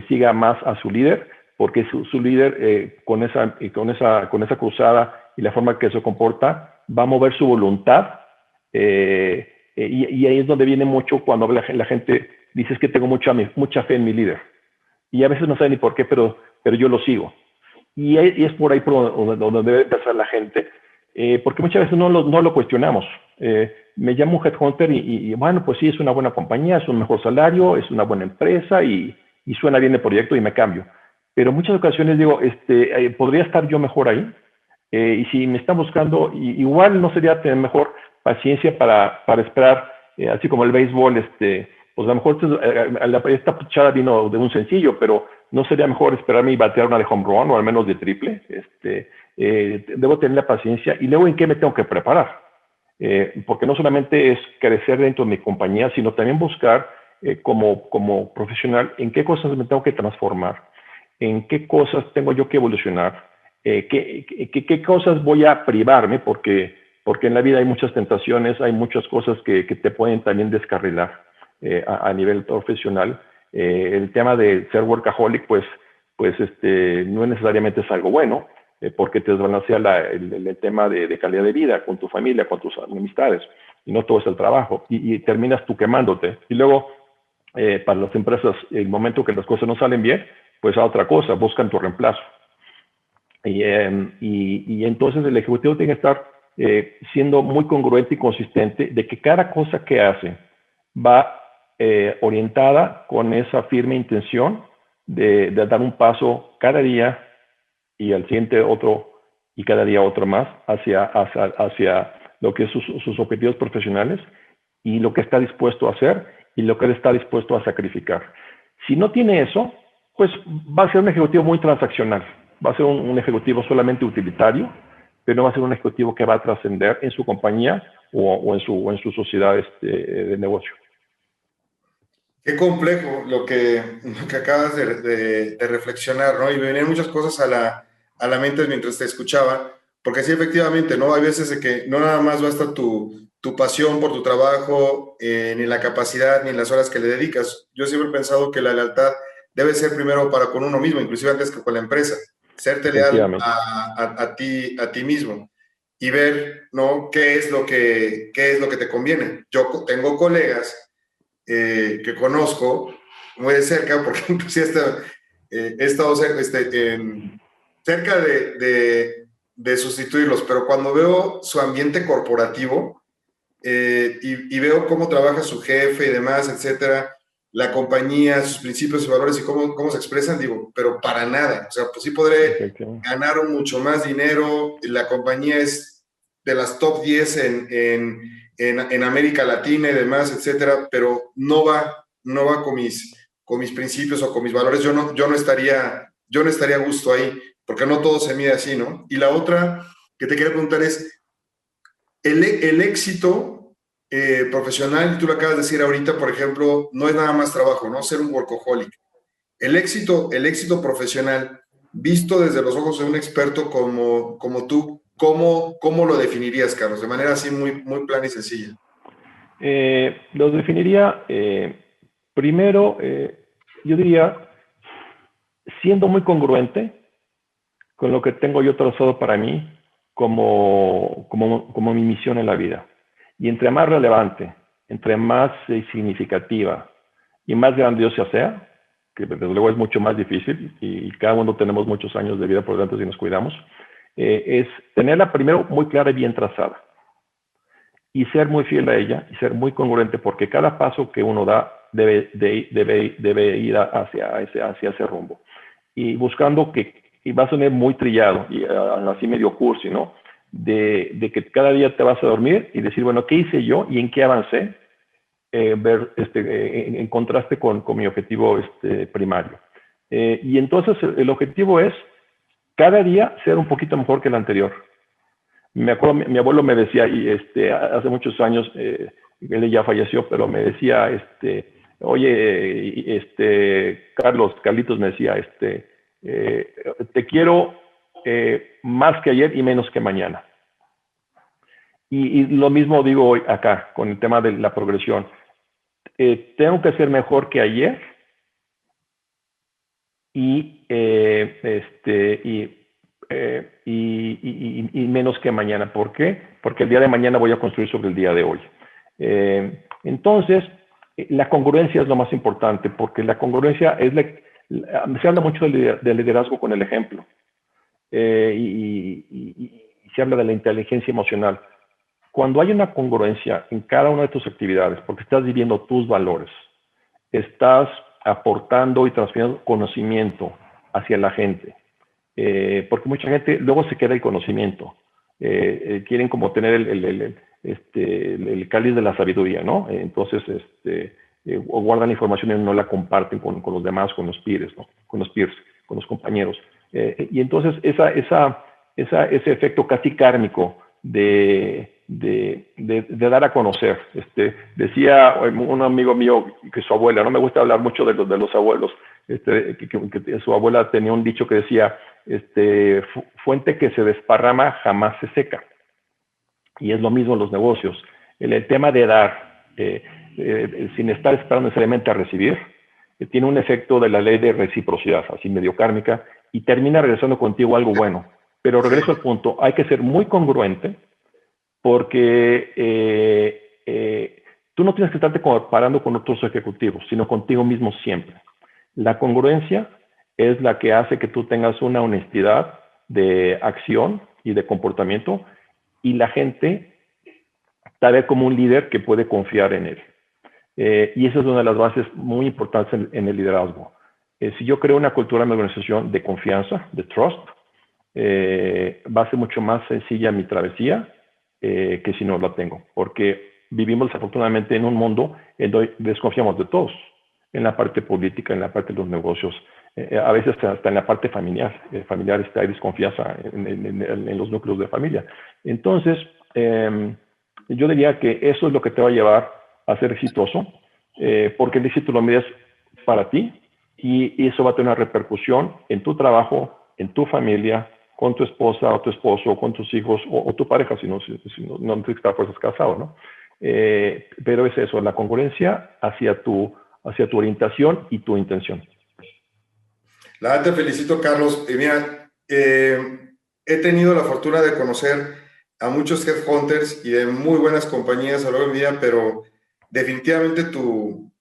siga más a su líder, porque su líder con esa cruzada y la forma que se comporta va a mover su voluntad, y ahí es donde viene mucho cuando la gente dice es que tengo mucha fe en mi líder, y a veces no sabe ni por qué, pero yo lo sigo. Y es por ahí por donde debe empezar la gente, porque muchas veces no lo cuestionamos. Me llamo un headhunter y bueno, pues sí, es una buena compañía, es un mejor salario, es una buena empresa y suena bien el proyecto y me cambio. Pero en muchas ocasiones digo, ¿podría estar yo mejor ahí? Y si me están buscando, igual no sería tener mejor paciencia para esperar, así como el béisbol, pues a lo mejor esta pichada vino de un sencillo, pero no sería mejor esperarme y batear una de home run o al menos de triple. Debo tener la paciencia y luego en qué me tengo que preparar. Porque no solamente es crecer dentro de mi compañía, sino también buscar como profesional en qué cosas me tengo que transformar, en qué cosas tengo yo que evolucionar, qué cosas voy a privarme, porque en la vida hay muchas tentaciones, hay muchas cosas que te pueden también descarrilar a nivel profesional. El tema de ser workaholic, pues no necesariamente es algo bueno, porque te desbalancea el tema de calidad de vida con tu familia, con tus amistades, y no todo es el trabajo, y terminas tú quemándote. Y luego, para las empresas, el momento que las cosas no salen bien, pues a otra cosa, buscan tu reemplazo. Y entonces el ejecutivo tiene que estar siendo muy congruente y consistente de que cada cosa que hace va orientada con esa firme intención de dar un paso cada día y al siguiente otro y cada día otro más hacia lo que es sus objetivos profesionales y lo que está dispuesto a hacer y lo que él está dispuesto a sacrificar. Si no tiene eso, pues va a ser un ejecutivo muy transaccional, va a ser un ejecutivo solamente utilitario, pero no va a ser un ejecutivo que va a trascender en su compañía o en su sociedad de negocio. Qué complejo lo que acabas de reflexionar, ¿no? Y me venían muchas cosas a la mente mientras te escuchaba, porque sí, efectivamente, ¿no? Hay veces de que no nada más basta tu pasión por tu trabajo, ni la capacidad, ni las horas que le dedicas. Yo siempre he pensado que la lealtad debe ser primero para con uno mismo, inclusive antes que con la empresa. Serte leal Efectivamente. a ti mismo y ver, ¿no? Qué es lo que te conviene. Yo tengo colegas que conozco muy de cerca, porque inclusive he estado cerca de sustituirlos, pero cuando veo su ambiente corporativo y veo cómo trabaja su jefe y demás, etcétera, la compañía, sus principios y valores y cómo se expresan, digo, pero para nada. O sea, pues sí podré Efectivamente. ganar mucho más dinero, la compañía es de las top 10 en América Latina y demás, etcétera, pero no va con mis principios o con mis valores. Yo no estaría a gusto ahí, porque no todo se mide así, ¿no? Y la otra que te quiero preguntar es, el éxito profesional, tú lo acabas de decir ahorita, por ejemplo, no es nada más trabajo, ¿no? Ser un workaholic. El éxito profesional, visto desde los ojos de un experto como tú, ¿cómo lo definirías, Carlos? De manera así muy plana y sencilla. Los definiría, primero, yo diría, siendo muy congruente con lo que tengo yo trazado para mí como mi misión en la vida. Y entre más relevante, entre más significativa y más grandiosa sea, que desde luego es mucho más difícil y cada uno tenemos muchos años de vida por delante si nos cuidamos, es tenerla primero muy clara y bien trazada y ser muy fiel a ella y ser muy congruente porque cada paso que uno da debe ir hacia ese rumbo. Y buscando y va a sonar muy trillado y así medio cursi, ¿no? De que cada día te vas a dormir y decir, bueno, ¿qué hice yo y en qué avancé? Ver en contraste con mi objetivo primario. Y entonces el objetivo es cada día ser un poquito mejor que el anterior. Me acuerdo, mi abuelo me decía, y hace muchos años, él ya falleció, pero me decía, oye, Carlitos me decía, te quiero más que ayer y menos que mañana. Y lo mismo digo hoy acá, con el tema de la progresión. Tengo que ser mejor que ayer y, y menos que mañana. ¿Por qué? Porque el día de mañana voy a construir sobre el día de hoy. Entonces, la congruencia es lo más importante, porque la congruencia es se habla mucho de liderazgo con el ejemplo y se habla de la inteligencia emocional. Cuando hay una congruencia en cada una de tus actividades, porque estás viviendo tus valores, estás aportando y transfiriendo conocimiento hacia la gente, porque mucha gente luego se queda el conocimiento, quieren como tener el cáliz de la sabiduría, ¿no? Entonces, o guardan información y no la comparten con los demás, con los peers, ¿no? Con los compañeros. Y entonces ese efecto casi kármico de dar a conocer. Decía un amigo mío que su abuela, no me gusta hablar mucho de los abuelos, que su abuela tenía un dicho que decía, fuente que se desparrama jamás se seca. Y es lo mismo en los negocios. El tema de dar, sin estar esperando necesariamente a recibir, tiene un efecto de la ley de reciprocidad, así medio kármica, y termina regresando contigo algo bueno. Pero regreso al punto, hay que ser muy congruente, porque tú no tienes que estarte comparando con otros ejecutivos, sino contigo mismo siempre. La congruencia es la que hace que tú tengas una honestidad de acción y de comportamiento y la gente te ve como un líder que puede confiar en él. Y esa es una de las bases muy importantes en el liderazgo. Si yo creo una cultura en mi organización de confianza, de trust, va a ser mucho más sencilla mi travesía que si no la tengo, porque vivimos desafortunadamente en un mundo en donde desconfiamos de todos, en la parte política, en la parte de los negocios, a veces hasta en la parte familiar está hay desconfianza en los núcleos de familia. Entonces, yo diría que eso es lo que te va a llevar a ser exitoso, porque el éxito lo mides para ti y eso va a tener una repercusión en tu trabajo, en tu familia, con tu esposa o tu esposo, con tus hijos o tu pareja, si no tienes que estar fuerzas casado, ¿no? Pero es eso, la congruencia hacia tu orientación y tu intención. La verdad te felicito, Carlos. Mira, he tenido la fortuna de conocer a muchos headhunters y de muy buenas compañías a lo largo de mi vida, pero definitivamente tu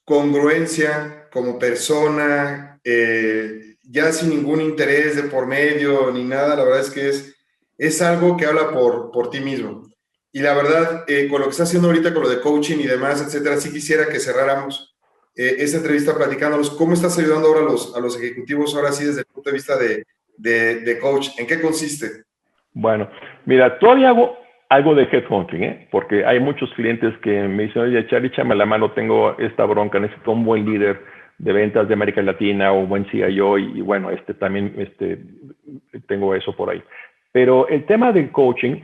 congruencia como persona, ya sin ningún interés de por medio ni nada, la verdad es que es algo que habla por ti mismo. Y la verdad, con lo que estás haciendo ahorita, con lo de coaching y demás, etcétera, sí quisiera que cerráramos esta entrevista platicándonos cómo estás ayudando ahora a los ejecutivos, ahora sí, desde el punto de vista de coach. ¿En qué consiste? Bueno, mira, todavía hago algo de headhunting, porque hay muchos clientes que me dicen, oye, Charlie, échame la mano, tengo esta bronca, necesito un buen líder de ventas de América Latina o un buen CIO y bueno, también tengo eso por ahí. Pero el tema del coaching,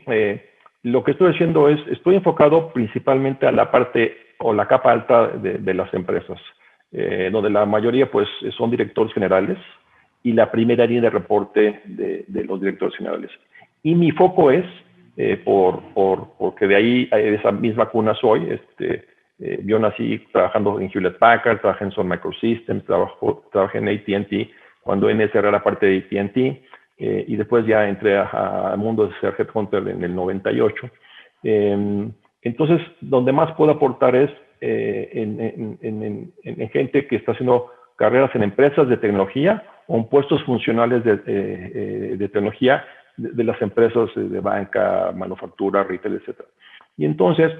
lo que estoy haciendo es, estoy enfocado principalmente a la parte o la capa alta de las empresas, donde la mayoría pues son directores generales y la primera línea de reporte de los directores generales. Y mi foco es, porque de ahí, de esa misma cuna soy, yo nací trabajando en Hewlett Packard, trabajé en Sun Microsystems, trabajé en AT&T, cuando NS era la parte de AT&T, y después ya entré al mundo de ser headhunter en el 98. Entonces, donde más puedo aportar es en gente que está haciendo carreras en empresas de tecnología o en puestos funcionales de tecnología de las empresas de banca, manufactura, retail, etc. Y entonces,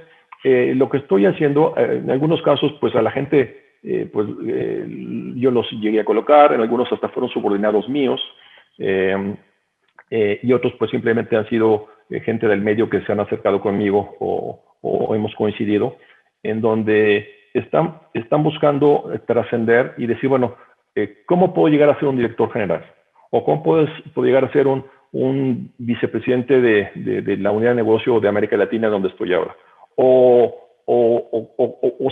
lo que estoy haciendo, en algunos casos, pues a la gente, yo los llegué a colocar, en algunos hasta fueron subordinados míos, y otros pues simplemente han sido gente del medio que se han acercado conmigo o hemos coincidido, en donde están buscando trascender y decir, bueno, ¿cómo puedo llegar a ser un director general? ¿O cómo puedo llegar a ser un vicepresidente de la unidad de negocio de América Latina donde estoy ahora? O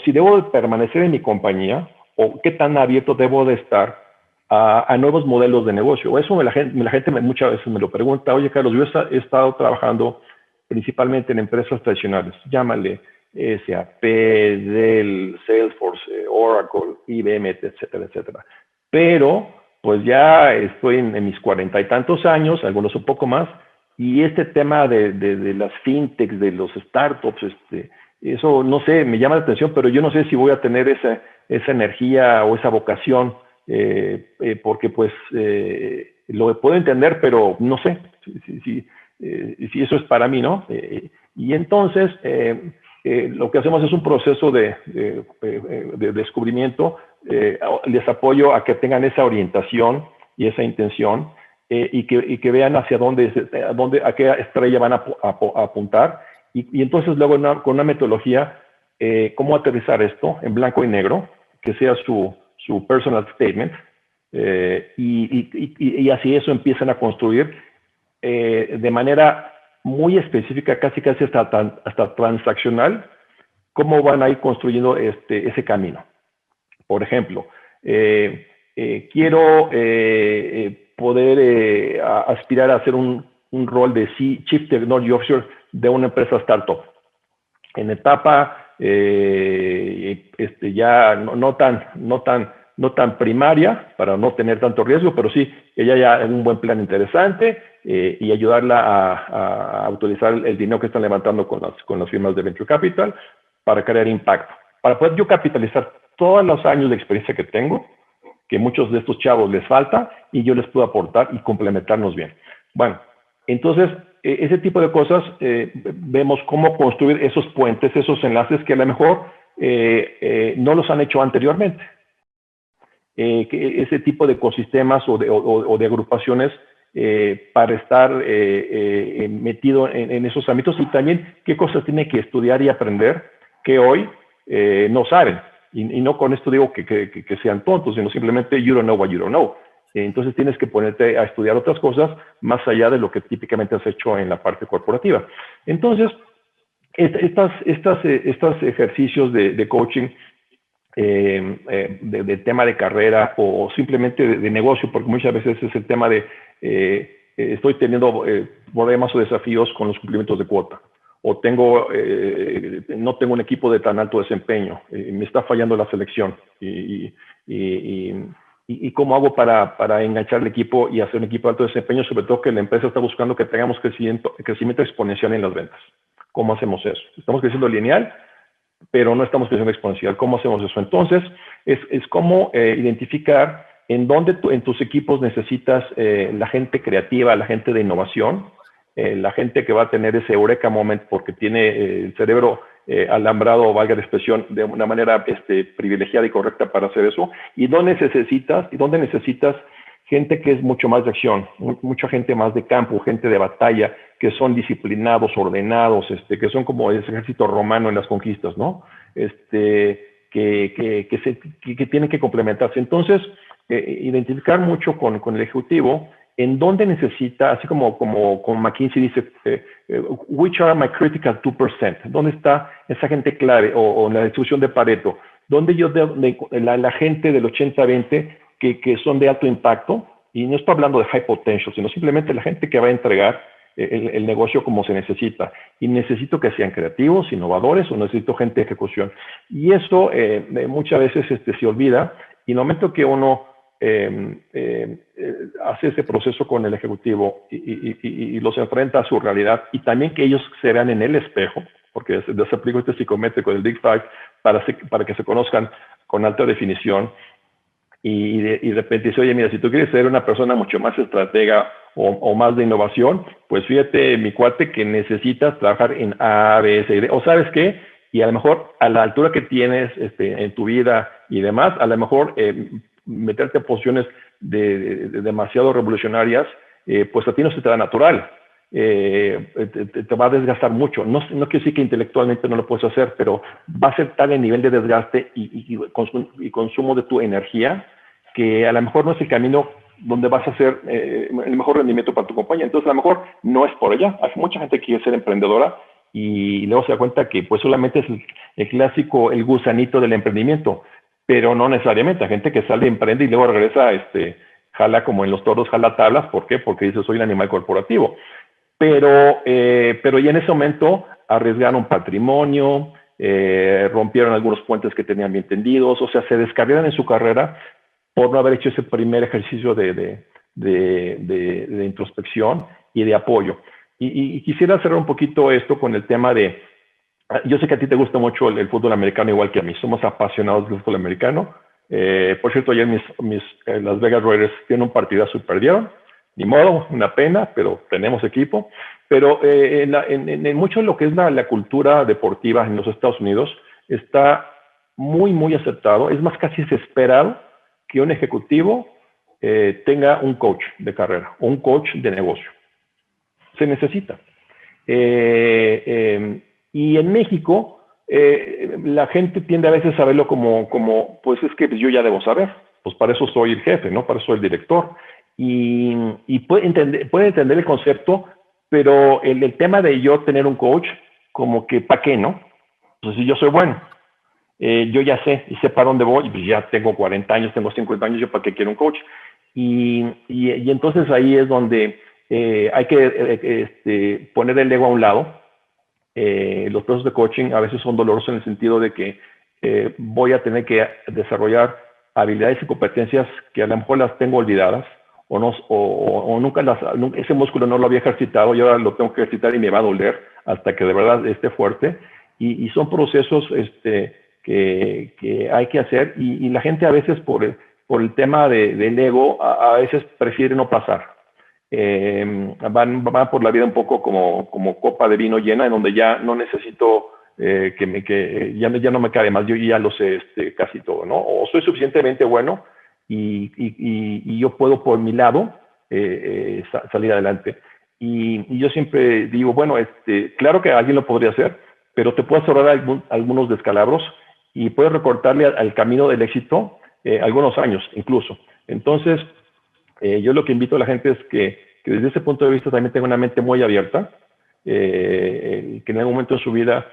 si debo de permanecer en mi compañía, o qué tan abierto debo de estar a nuevos modelos de negocio. Eso la gente muchas veces me lo pregunta. Oye, Carlos, yo he estado trabajando principalmente en empresas tradicionales. Llámale SAP, Dell, Salesforce, Oracle, IBM, etcétera, etcétera. Pero pues ya estoy en mis 40 y tantos años, algunos un poco más, y este tema de las fintechs, de los startups, eso no sé, me llama la atención, pero yo no sé si voy a tener esa energía o esa vocación, porque pues lo puedo entender, pero no sé si eso es para mí, ¿no? Y entonces lo que hacemos es un proceso de descubrimiento. Les apoyo a que tengan esa orientación y esa intención, y que vean hacia a qué estrella van a apuntar, y entonces luego con una metodología, cómo aterrizar esto en blanco y negro, que sea su personal statement, y así eso empiezan a construir de manera muy específica, casi hasta transaccional, cómo van a ir construyendo ese camino. Por ejemplo, quiero poder aspirar a hacer un rol de Chief Technology Officer de una empresa startup. En etapa ya no tan primaria, para no tener tanto riesgo, pero sí que ya un buen plan interesante, y ayudarla a utilizar el dinero que están levantando con las firmas de Venture Capital para crear impacto. Para poder yo capitalizar todos los años de experiencia que tengo, que muchos de estos chavos les falta, y yo les puedo aportar y complementarnos bien. Bueno, entonces, ese tipo de cosas, vemos cómo construir esos puentes, esos enlaces que a lo mejor no los han hecho anteriormente. Ese tipo de ecosistemas o de agrupaciones para estar metido en esos ámbitos, y también qué cosas tiene que estudiar y aprender que hoy no saben. Y no con esto digo que sean tontos, sino simplemente you don't know what you don't know. Entonces tienes que ponerte a estudiar otras cosas más allá de lo que típicamente has hecho en la parte corporativa. Entonces, Estos ejercicios de coaching, de tema de carrera o simplemente de negocio, porque muchas veces es el tema de estoy teniendo problemas o desafíos con los cumplimientos de cuota, o no tengo un equipo de tan alto desempeño, me está fallando la selección, y cómo hago para enganchar el equipo y hacer un equipo de alto desempeño, sobre todo que la empresa está buscando que tengamos crecimiento exponencial en las ventas. ¿Cómo hacemos eso? Estamos creciendo lineal, pero no estamos creciendo exponencial. ¿Cómo hacemos eso? Entonces, es cómo identificar en dónde en tus equipos necesitas la gente creativa, la gente de innovación, la gente que va a tener ese eureka moment porque tiene el cerebro alambrado, valga la expresión, de una manera privilegiada y correcta para hacer eso, y dónde necesitas gente que es mucho más de acción, mucha gente más de campo, gente de batalla, que son disciplinados, ordenados, que son como ese ejército romano en las conquistas, ¿no? Que tienen que complementarse. Entonces, identificar mucho con el ejecutivo en dónde necesita, así como McKinsey dice, which are my critical 2%, ¿dónde está esa gente clave o la distribución de Pareto? ¿Dónde la gente del 80-20 que son de alto impacto? Y no estoy hablando de high potential, sino simplemente la gente que va a entregar el negocio como se necesita. Y necesito que sean creativos, innovadores, o necesito gente de ejecución. Y eso muchas veces se olvida, y en el momento que uno hace ese proceso con el ejecutivo y los enfrenta a su realidad, y también que ellos se vean en el espejo, porque se aplica psicométrico del Big Five para que se conozcan con alta definición, y de repente dice, oye, mira, si tú quieres ser una persona mucho más estratega o más de innovación, pues fíjate, mi cuate, que necesitas trabajar en A, B, C, D, o ¿sabes qué? Y a lo mejor a la altura que tienes en tu vida y demás, a lo mejor meterte en posiciones de demasiado revolucionarias, pues a ti no se te da natural. Te va a desgastar mucho. No quiere decir que intelectualmente no lo puedes hacer, pero va a ser tal el nivel de desgaste y consumo de tu energía que a lo mejor no es el camino donde vas a hacer el mejor rendimiento para tu compañía. Entonces, a lo mejor no es por allá. Hay mucha gente que quiere ser emprendedora y luego se da cuenta que pues solamente es el clásico, el gusanito del emprendimiento, pero no necesariamente. Hay gente que sale, emprende y luego regresa, jala como en los toros, jala tablas. ¿Por qué? Porque dice, soy un animal corporativo. Pero ya en ese momento arriesgaron patrimonio, rompieron algunos puentes que tenían bien tendidos, o sea, se descarriaron en su carrera por no haber hecho ese primer ejercicio de introspección y de apoyo. Y quisiera cerrar un poquito esto con el tema de, yo sé que a ti te gusta mucho el fútbol americano igual que a mí, somos apasionados del fútbol americano. Por cierto, ayer Las Vegas Raiders tienen un partidazo y perdieron. Ni modo, una pena, pero tenemos equipo. Pero en mucho de lo que es la cultura deportiva en los Estados Unidos está muy, muy aceptado. Es más, casi desesperado que un ejecutivo tenga un coach de carrera o un coach de negocio. Se necesita. Y en México, la gente tiende a veces a verlo como pues es que yo ya debo saber. Pues para eso soy el jefe, ¿no? Para eso soy el director. Y puede entender el concepto, pero el tema de yo tener un coach, como que ¿para qué, no? Pues si yo soy bueno, yo ya sé, y sé para dónde voy, pues ya tengo 40 años, tengo 50 años, yo para qué quiero un coach. Y entonces ahí es donde hay que poner el ego a un lado. Los procesos de coaching a veces son dolorosos en el sentido de que voy a tener que desarrollar habilidades y competencias que a lo mejor las tengo olvidadas, o nunca ese músculo no lo había ejercitado y ahora lo tengo que ejercitar y me va a doler hasta que de verdad esté fuerte. Y son procesos que hay que hacer, y la gente a veces por el tema del ego a veces prefiere no pasar. Van por la vida un poco como copa de vino llena, en donde ya no necesito ya no me cabe más, yo ya lo sé casi todo, ¿no? O soy suficientemente bueno y yo puedo por mi lado salir adelante. Y yo siempre digo, bueno, claro que alguien lo podría hacer, pero te puedes ahorrar algunos descalabros y puedes recortarle al camino del éxito algunos años incluso. Entonces, yo lo que invito a la gente es que desde ese punto de vista también tenga una mente muy abierta, que en algún momento en su vida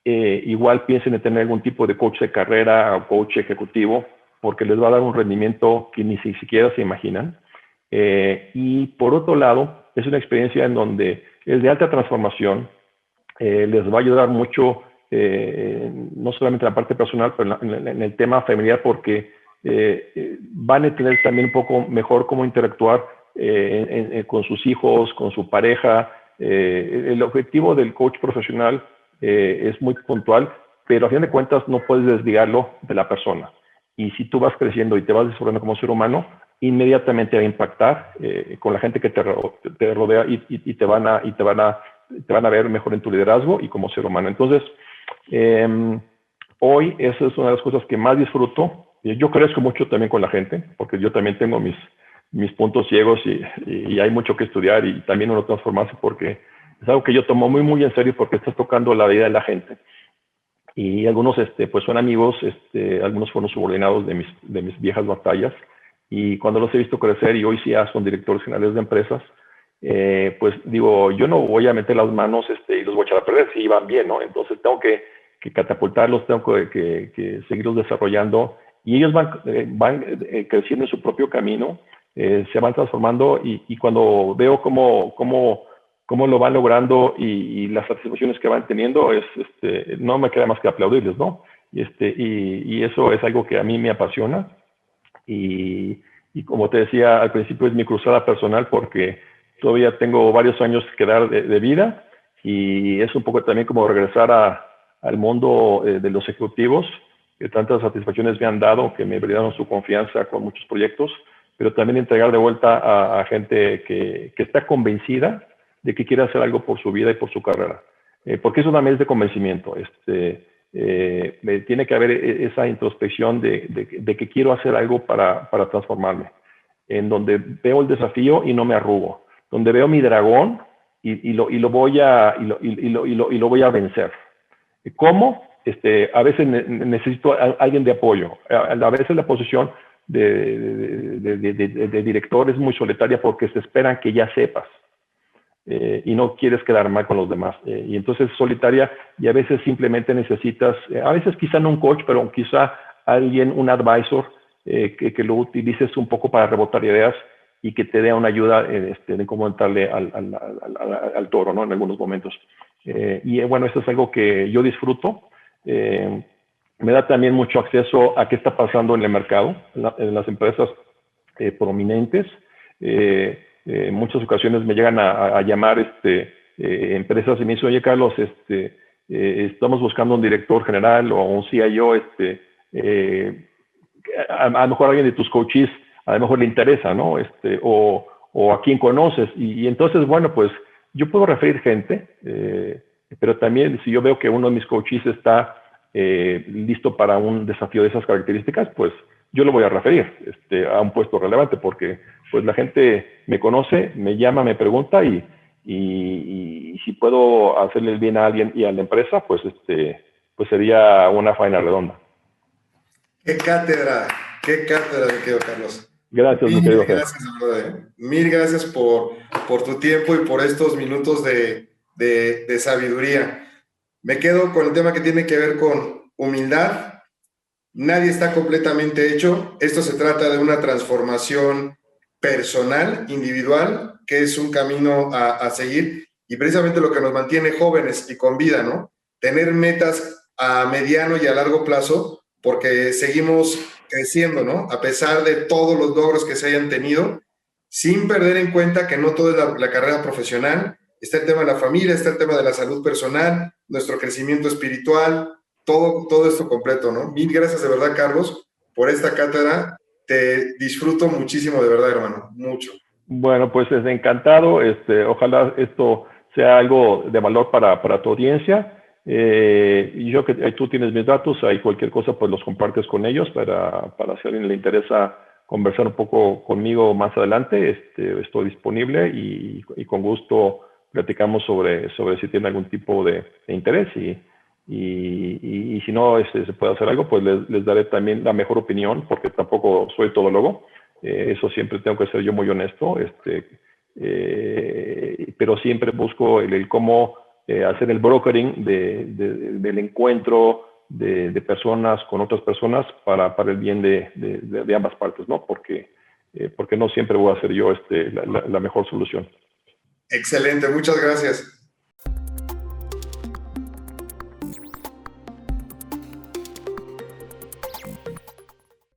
igual piensen en tener algún tipo de coach de carrera o coach ejecutivo, porque les va a dar un rendimiento que ni siquiera se imaginan. Y por otro lado, es una experiencia en donde es de alta transformación, les va a ayudar mucho, no solamente en la parte personal, pero en el tema familiar, porque van a entender también un poco mejor cómo interactuar con sus hijos, con su pareja. El objetivo del coach profesional es muy puntual, pero a fin de cuentas no puedes desligarlo de la persona. Y si tú vas creciendo y te vas desarrollando como ser humano, inmediatamente va a impactar con la gente que te rodea y te van a ver mejor en tu liderazgo y como ser humano. Entonces, hoy esa es una de las cosas que más disfruto. Yo crezco mucho también con la gente, porque yo también tengo mis puntos ciegos y hay mucho que estudiar y también uno transformarse, porque es algo que yo tomo muy, muy en serio, porque estás tocando la vida de la gente. Y algunos pues son amigos, algunos fueron subordinados de mis viejas batallas, y cuando los he visto crecer y hoy sí ya son directores generales de empresas, pues digo, yo no voy a meter las manos y los voy a echar a perder si van bien, ¿no? Entonces tengo que catapultarlos, tengo que seguirlos desarrollando, y ellos van creciendo en su propio camino, se van transformando, y cuando veo cómo lo van logrando y las satisfacciones que van teniendo, no me queda más que aplaudirles, ¿no? Y eso es algo que a mí me apasiona, y como te decía al principio, es mi cruzada personal, porque todavía tengo varios años que dar de vida, y es un poco también como regresar al mundo de los ejecutivos, que tantas satisfacciones me han dado, que me brindaron su confianza con muchos proyectos, pero también entregar de vuelta a gente que está convencida de que quiere hacer algo por su vida y por su carrera. Porque es una mes de convencimiento. Tiene que haber esa introspección de que quiero hacer algo para transformarme, en donde veo el desafío y no me arrugo, donde veo mi dragón y lo voy a vencer. ¿Cómo? A veces necesito a alguien de apoyo. A veces la posición de director es muy solitaria, porque se esperan que ya sepas. Y no quieres quedar mal con los demás. Y entonces es solitaria, y a veces simplemente necesitas, a veces quizá no un coach, pero quizá alguien, un advisor, que lo utilices un poco para rebotar ideas y que te dé una ayuda de cómo entrarle al toro, ¿no? En algunos momentos. Y bueno, eso es algo que yo disfruto. Me da también mucho acceso a qué está pasando en el mercado, en las empresas prominentes. En muchas ocasiones me llegan a llamar empresas y me dicen: oye, Carlos, estamos buscando un director general o un CIO, a lo mejor alguien de tus coaches a lo mejor le interesa, ¿no? O a quién conoces. Y entonces, bueno, pues yo puedo referir gente, pero también si yo veo que uno de mis coaches está listo para un desafío de esas características, pues yo lo voy a referir a un puesto relevante, porque pues la gente me conoce, me llama, me pregunta, y si puedo hacerle el bien a alguien y a la empresa, pues pues sería una faena redonda. Qué cátedra, mi querido Carlos. Gracias, mi querido Fer. Gracias, brother. Mil gracias por tu tiempo y por estos minutos de sabiduría. Me quedo con el tema que tiene que ver con humildad. Nadie está completamente hecho. Esto se trata de una transformación personal, individual, que es un camino a seguir, y precisamente lo que nos mantiene jóvenes y con vida, ¿no? Tener metas a mediano y a largo plazo, porque seguimos creciendo, ¿no? A pesar de todos los logros que se hayan tenido, sin perder en cuenta que no todo es la carrera profesional. Está el tema de la familia, está el tema de la salud personal, nuestro crecimiento espiritual, todo esto completo, ¿no? Mil gracias de verdad, Carlos, por esta cátedra. Te disfruto muchísimo, de verdad, hermano, mucho. Bueno, pues es encantado. Ojalá esto sea algo de valor para tu audiencia. Y yo que tú tienes mis datos, ahí cualquier cosa pues los compartes con ellos para si a alguien le interesa conversar un poco conmigo más adelante. Estoy disponible y con gusto platicamos sobre si tiene algún tipo de interés, y si no se puede hacer algo, pues les daré también la mejor opinión, porque tampoco soy todólogo. Eso siempre tengo que ser yo muy honesto, pero pero siempre busco el cómo hacer el brokering del encuentro de personas con otras personas para el bien de ambas partes, ¿no? Porque no siempre voy a ser yo la mejor solución. Excelente, muchas gracias.